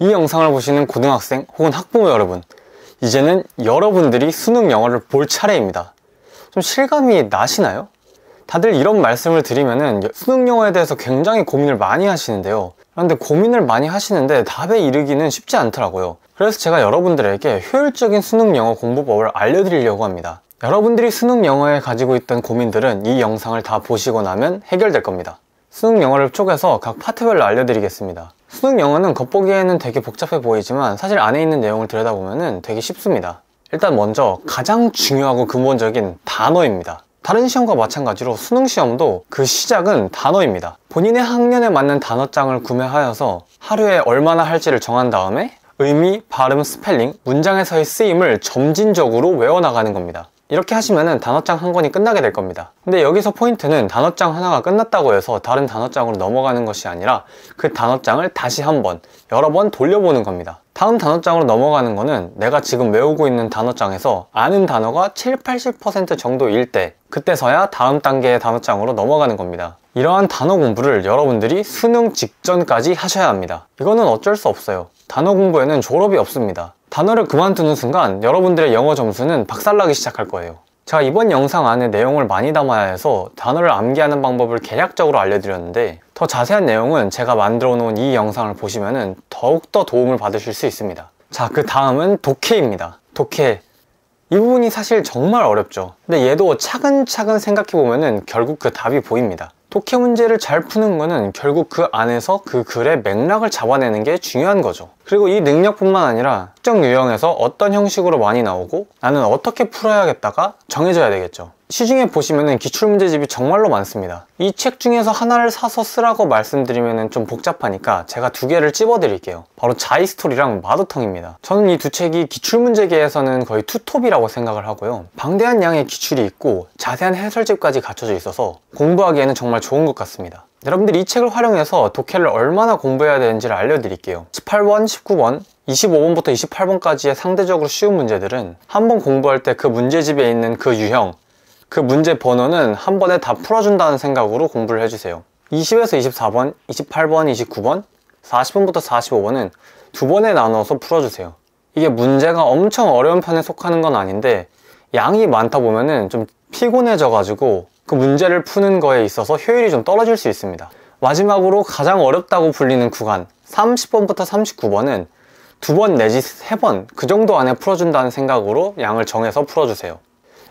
이 영상을 보시는 고등학생 혹은 학부모 여러분, 이제는 여러분들이 수능 영어를 볼 차례입니다. 좀 실감이 나시나요? 다들 이런 말씀을 드리면은 수능 영어에 대해서 굉장히 고민을 많이 하시는데요. 그런데 고민을 많이 하시는데 답에 이르기는 쉽지 않더라고요. 그래서 제가 여러분들에게 효율적인 수능 영어 공부법을 알려드리려고 합니다. 여러분들이 수능 영어에 가지고 있던 고민들은 이 영상을 다 보시고 나면 해결될 겁니다. 수능 영어를 쪼개서 각 파트별로 알려드리겠습니다. 수능 영어는 겉보기에는 되게 복잡해 보이지만 사실 안에 있는 내용을 들여다보면 되게 쉽습니다. 일단 먼저 가장 중요하고 근본적인 단어입니다. 다른 시험과 마찬가지로 수능 시험도 그 시작은 단어입니다. 본인의 학년에 맞는 단어장을 구매하여서 하루에 얼마나 할지를 정한 다음에 의미, 발음, 스펠링, 문장에서의 쓰임을 점진적으로 외워나가는 겁니다. 이렇게 하시면 단어장 한 권이 끝나게 될 겁니다. 근데 여기서 포인트는 단어장 하나가 끝났다고 해서 다른 단어장으로 넘어가는 것이 아니라 그 단어장을 다시 한번 여러 번 돌려보는 겁니다. 다음 단어장으로 넘어가는 거는 내가 지금 외우고 있는 단어장에서 아는 단어가 70-80% 정도일 때, 그때서야 다음 단계의 단어장으로 넘어가는 겁니다. 이러한 단어 공부를 여러분들이 수능 직전까지 하셔야 합니다. 이거는 어쩔 수 없어요. 단어 공부에는 졸업이 없습니다. 단어를 그만두는 순간 여러분들의 영어 점수는 박살나기 시작할 거예요. 제가 이번 영상 안에 내용을 많이 담아야 해서 단어를 암기하는 방법을 개략적으로 알려드렸는데, 더 자세한 내용은 제가 만들어 놓은 이 영상을 보시면 더욱더 도움을 받으실 수 있습니다. 자, 그 다음은 독해입니다. 독해. 이 부분이 사실 정말 어렵죠. 근데 얘도 차근차근 생각해보면 결국 그 답이 보입니다. 독해 문제를 잘 푸는 거는 결국 그 안에서 그 글의 맥락을 잡아내는 게 중요한 거죠. 그리고 이 능력뿐만 아니라 특정 유형에서 어떤 형식으로 많이 나오고 나는 어떻게 풀어야겠다가 정해져야 되겠죠. 시중에 보시면은 기출문제집이 정말로 많습니다. 이 책 중에서 하나를 사서 쓰라고 말씀드리면은 좀 복잡하니까 제가 두 개를 찝어드릴게요. 바로 자이스토리랑 마더텅입니다. 저는 이 두 책이 기출문제계에서는 거의 투톱이라고 생각을 하고요. 방대한 양의 기출이 있고 자세한 해설집까지 갖춰져 있어서 공부하기에는 정말 좋은 것 같습니다. 여러분들이 이 책을 활용해서 독해를 얼마나 공부해야 되는지를 알려드릴게요. 18번, 19번, 25번부터 28번까지의 상대적으로 쉬운 문제들은 한번 공부할 때 그 문제집에 있는 그 유형, 그 문제 번호는 한 번에 다 풀어준다는 생각으로 공부를 해주세요. 20에서 24번, 28번, 29번, 40번부터 45번은 두 번에 나눠서 풀어주세요. 이게 문제가 엄청 어려운 편에 속하는 건 아닌데 양이 많다 보면은 좀 피곤해져 가지고 그 문제를 푸는 거에 있어서 효율이 좀 떨어질 수 있습니다. 마지막으로 가장 어렵다고 불리는 구간 30번부터 39번은 두 번 내지 세 번 그 정도 안에 풀어준다는 생각으로 양을 정해서 풀어주세요.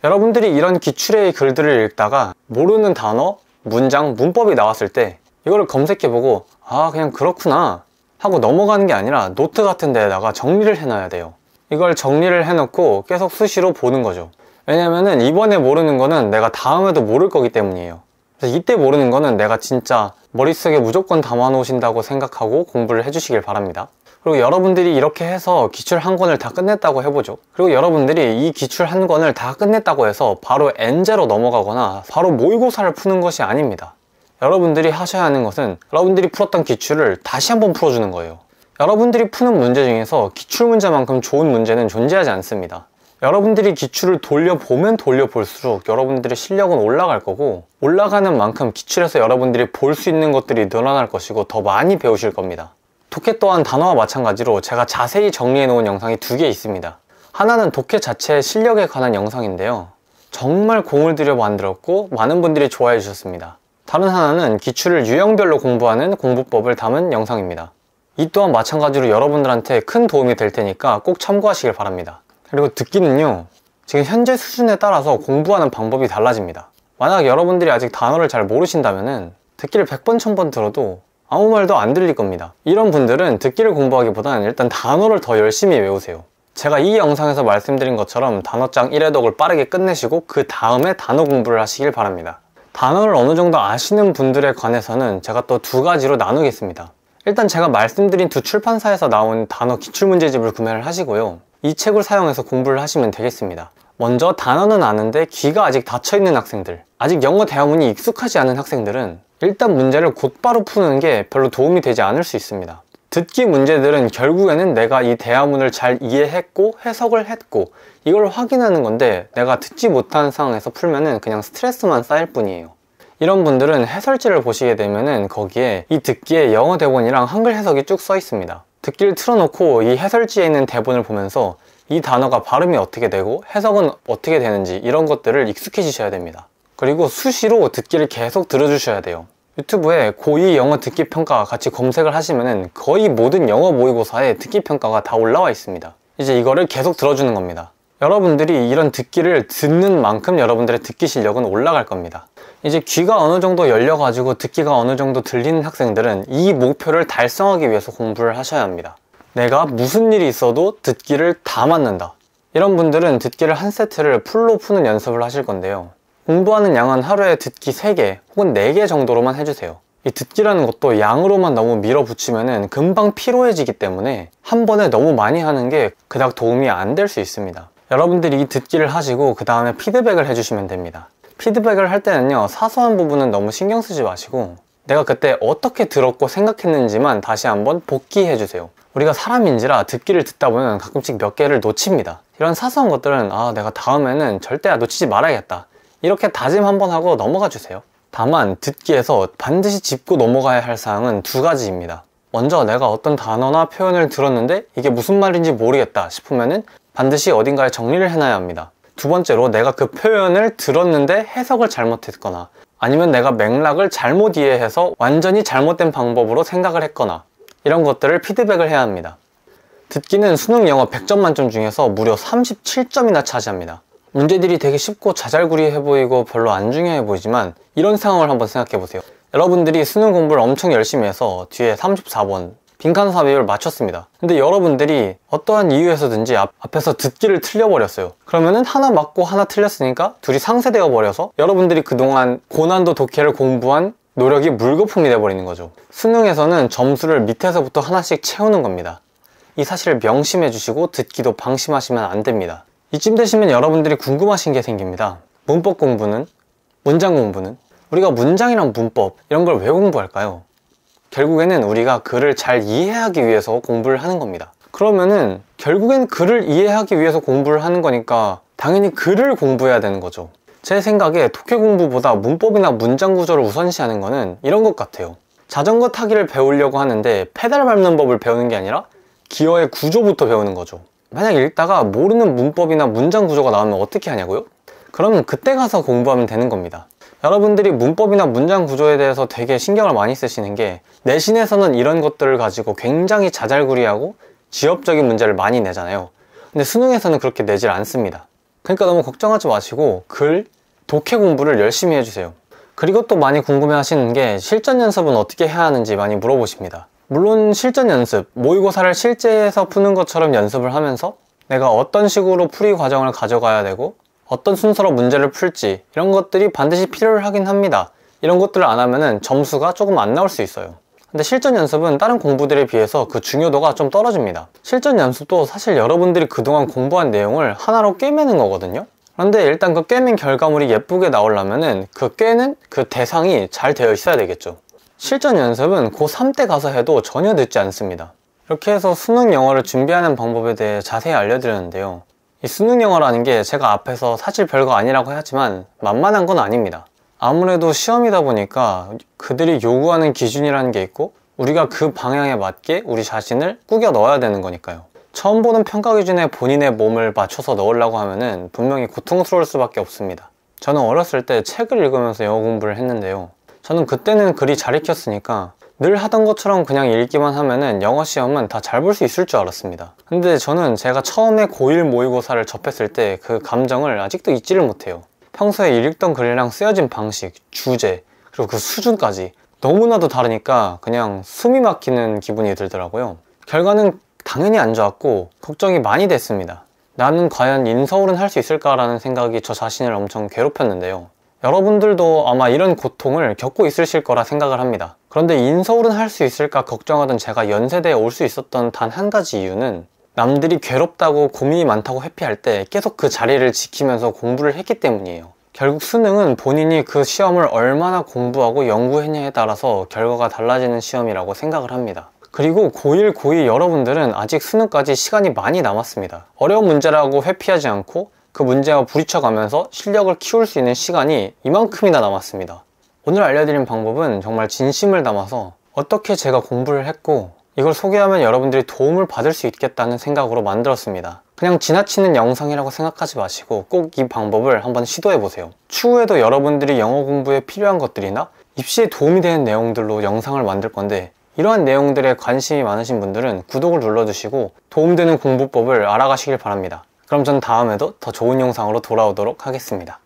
여러분들이 이런 기출의 글들을 읽다가 모르는 단어, 문장, 문법이 나왔을 때 이거를 검색해보고 아 그냥 그렇구나 하고 넘어가는 게 아니라 노트 같은 데에다가 정리를 해놔야 돼요. 이걸 정리를 해놓고 계속 수시로 보는 거죠. 왜냐면은 이번에 모르는 거는 내가 다음에도 모를 거기 때문이에요. 그래서 이때 모르는 거는 내가 진짜 머릿속에 무조건 담아 놓으신다고 생각하고 공부를 해주시길 바랍니다. 그리고 여러분들이 이렇게 해서 기출 한 권을 다 끝냈다고 해보죠. 그리고 여러분들이 이 기출 한 권을 다 끝냈다고 해서 바로 N제로 넘어가거나 바로 모의고사를 푸는 것이 아닙니다. 여러분들이 하셔야 하는 것은 여러분들이 풀었던 기출을 다시 한번 풀어주는 거예요. 여러분들이 푸는 문제 중에서 기출 문제만큼 좋은 문제는 존재하지 않습니다. 여러분들이 기출을 돌려보면 돌려볼수록 여러분들의 실력은 올라갈 거고, 올라가는 만큼 기출에서 여러분들이 볼 수 있는 것들이 늘어날 것이고 더 많이 배우실 겁니다. 독해 또한 단어와 마찬가지로 제가 자세히 정리해 놓은 영상이 두 개 있습니다. 하나는 독해 자체의 실력에 관한 영상인데요. 정말 공을 들여 만들었고 많은 분들이 좋아해 주셨습니다. 다른 하나는 기출을 유형별로 공부하는 공부법을 담은 영상입니다. 이 또한 마찬가지로 여러분들한테 큰 도움이 될 테니까 꼭 참고하시길 바랍니다. 그리고 듣기는요, 지금 현재 수준에 따라서 공부하는 방법이 달라집니다. 만약 여러분들이 아직 단어를 잘 모르신다면 듣기를 100번 1000번 들어도 아무 말도 안 들릴 겁니다. 이런 분들은 듣기를 공부하기보다는 일단 단어를 더 열심히 외우세요. 제가 이 영상에서 말씀드린 것처럼 단어장 1회독을 빠르게 끝내시고 그 다음에 단어 공부를 하시길 바랍니다. 단어를 어느 정도 아시는 분들에 관해서는 제가 또 두 가지로 나누겠습니다. 일단 제가 말씀드린 두 출판사에서 나온 단어 기출문제집을 구매를 하시고요. 이 책을 사용해서 공부를 하시면 되겠습니다. 먼저 단어는 아는데 귀가 아직 닫혀있는 학생들, 아직 영어 대화문이 익숙하지 않은 학생들은 일단 문제를 곧바로 푸는 게 별로 도움이 되지 않을 수 있습니다. 듣기 문제들은 결국에는 내가 이 대화문을 잘 이해했고 해석을 했고 이걸 확인하는 건데 내가 듣지 못한 상황에서 풀면은 그냥 스트레스만 쌓일 뿐이에요. 이런 분들은 해설지를 보시게 되면은 거기에 이 듣기에 영어 대본이랑 한글 해석이 쭉 써 있습니다. 듣기를 틀어놓고 이 해설지에 있는 대본을 보면서 이 단어가 발음이 어떻게 되고 해석은 어떻게 되는지 이런 것들을 익숙해지셔야 됩니다. 그리고 수시로 듣기를 계속 들어주셔야 돼요. 유튜브에 고2 영어 듣기 평가 같이 검색을 하시면은 거의 모든 영어 모의고사에 듣기 평가가 다 올라와 있습니다. 이제 이거를 계속 들어주는 겁니다. 여러분들이 이런 듣기를 듣는 만큼 여러분들의 듣기 실력은 올라갈 겁니다. 이제 귀가 어느 정도 열려가지고 듣기가 어느 정도 들리는 학생들은 이 목표를 달성하기 위해서 공부를 하셔야 합니다. 내가 무슨 일이 있어도 듣기를 다 맞는다. 이런 분들은 듣기를 한 세트를 풀로 푸는 연습을 하실 건데요. 공부하는 양은 하루에 듣기 3개 혹은 4개 정도로만 해주세요. 이 듣기라는 것도 양으로만 너무 밀어붙이면은 금방 피로해지기 때문에 한 번에 너무 많이 하는 게 그닥 도움이 안 될 수 있습니다. 여러분들이 이 듣기를 하시고 그 다음에 피드백을 해주시면 됩니다. 피드백을 할 때는요, 사소한 부분은 너무 신경 쓰지 마시고 내가 그때 어떻게 들었고 생각했는지만 다시 한번 복기해주세요. 우리가 사람인지라 듣기를 듣다 보면 가끔씩 몇 개를 놓칩니다. 이런 사소한 것들은 내가 다음에는 절대 놓치지 말아야겠다, 이렇게 다짐 한번 하고 넘어가 주세요. 다만 듣기에서 반드시 짚고 넘어가야 할 사항은 2가지입니다. 먼저 내가 어떤 단어나 표현을 들었는데 이게 무슨 말인지 모르겠다 싶으면은 반드시 어딘가에 정리를 해놔야 합니다. 2번째로 내가 그 표현을 들었는데 해석을 잘못했거나 아니면 내가 맥락을 잘못 이해해서 완전히 잘못된 방법으로 생각을 했거나 이런 것들을 피드백을 해야 합니다. 듣기는 수능 영어 100점 만점 중에서 무려 37점이나 차지합니다. 문제들이 되게 쉽고 자잘구리해 보이고 별로 안 중요해 보이지만 이런 상황을 한번 생각해 보세요. 여러분들이 수능 공부를 엄청 열심히 해서 뒤에 34번 빈칸 삽입을 맞췄습니다. 근데 여러분들이 어떠한 이유에서든지 앞에서 듣기를 틀려버렸어요. 그러면은 하나 맞고 하나 틀렸으니까 둘이 상쇄되어 버려서 여러분들이 그동안 고난도 독해를 공부한 노력이 물거품이 돼버리는 거죠. 수능에서는 점수를 밑에서부터 하나씩 채우는 겁니다. 이 사실을 명심해 주시고 듣기도 방심하시면 안 됩니다. 이쯤 되시면 여러분들이 궁금하신 게 생깁니다. 문법 공부는? 문장 공부는? 우리가 문장이랑 문법 이런 걸 왜 공부할까요? 결국에는 우리가 글을 잘 이해하기 위해서 공부를 하는 겁니다. 그러면은 결국엔 글을 이해하기 위해서 공부를 하는 거니까 당연히 글을 공부해야 되는 거죠. 제 생각에 독해 공부보다 문법이나 문장 구조를 우선시하는 거는 이런 것 같아요. 자전거 타기를 배우려고 하는데 페달 밟는 법을 배우는 게 아니라 기어의 구조부터 배우는 거죠. 만약 읽다가 모르는 문법이나 문장 구조가 나오면 어떻게 하냐고요? 그러면 그때 가서 공부하면 되는 겁니다. 여러분들이 문법이나 문장 구조에 대해서 되게 신경을 많이 쓰시는 게 내신에서는 이런 것들을 가지고 굉장히 자잘구리하고 지엽적인 문제를 많이 내잖아요. 근데 수능에서는 그렇게 내질 않습니다. 그러니까 너무 걱정하지 마시고 글, 독해 공부를 열심히 해주세요. 그리고 또 많이 궁금해 하시는 게 실전 연습은 어떻게 해야 하는지 많이 물어보십니다. 물론 실전 연습, 모의고사를 실제에서 푸는 것처럼 연습을 하면서 내가 어떤 식으로 풀이 과정을 가져가야 되고 어떤 순서로 문제를 풀지 이런 것들이 반드시 필요하긴 합니다. 이런 것들을 안 하면은 점수가 조금 안 나올 수 있어요. 근데 실전 연습은 다른 공부들에 비해서 그 중요도가 좀 떨어집니다. 실전 연습도 사실 여러분들이 그동안 공부한 내용을 하나로 꿰매는 거거든요. 그런데 일단 그 꿰맨 결과물이 예쁘게 나오려면은 그 꿰는 그 대상이 잘 되어 있어야 되겠죠. 실전 연습은 고3 때 가서 해도 전혀 늦지 않습니다. 이렇게 해서 수능 영어를 준비하는 방법에 대해 자세히 알려드렸는데요. 이 수능 영어라는 게 제가 앞에서 사실 별거 아니라고 하지만 만만한 건 아닙니다. 아무래도 시험이다 보니까 그들이 요구하는 기준이라는 게 있고 우리가 그 방향에 맞게 우리 자신을 꾸겨 넣어야 되는 거니까요. 처음 보는 평가 기준에 본인의 몸을 맞춰서 넣으려고 하면은 분명히 고통스러울 수밖에 없습니다. 저는 어렸을 때 책을 읽으면서 영어 공부를 했는데요. 저는 그때는 글이 잘 읽혔으니까 늘 하던 것처럼 그냥 읽기만 하면은 영어 시험은 다 잘 볼 수 있을 줄 알았습니다. 근데 저는 제가 처음에 고1 모의고사를 접했을 때 그 감정을 아직도 잊지를 못해요. 평소에 읽던 글이랑 쓰여진 방식, 주제, 그리고 그 수준까지 너무나도 다르니까 그냥 숨이 막히는 기분이 들더라고요. 결과는 당연히 안 좋았고 걱정이 많이 됐습니다. 나는 과연 인서울은 할 수 있을까라는 생각이 저 자신을 엄청 괴롭혔는데요. 여러분들도 아마 이런 고통을 겪고 있으실 거라 생각을 합니다. 그런데 인서울은 할 수 있을까 걱정하던 제가 연세대에 올 수 있었던 단 한 가지 이유는 남들이 괴롭다고 고민이 많다고 회피할 때 계속 그 자리를 지키면서 공부를 했기 때문이에요. 결국 수능은 본인이 그 시험을 얼마나 공부하고 연구했냐에 따라서 결과가 달라지는 시험이라고 생각을 합니다. 그리고 고1, 고2 여러분들은 아직 수능까지 시간이 많이 남았습니다. 어려운 문제라고 회피하지 않고 그 문제와 부딪혀가면서 실력을 키울 수 있는 시간이 이만큼이나 남았습니다. 오늘 알려드린 방법은 정말 진심을 담아서 어떻게 제가 공부를 했고 이걸 소개하면 여러분들이 도움을 받을 수 있겠다는 생각으로 만들었습니다. 그냥 지나치는 영상이라고 생각하지 마시고 꼭 이 방법을 한번 시도해보세요. 추후에도 여러분들이 영어 공부에 필요한 것들이나 입시에 도움이 되는 내용들로 영상을 만들 건데, 이러한 내용들에 관심이 많으신 분들은 구독을 눌러주시고 도움되는 공부법을 알아가시길 바랍니다. 그럼 전 다음에도 더 좋은 영상으로 돌아오도록 하겠습니다.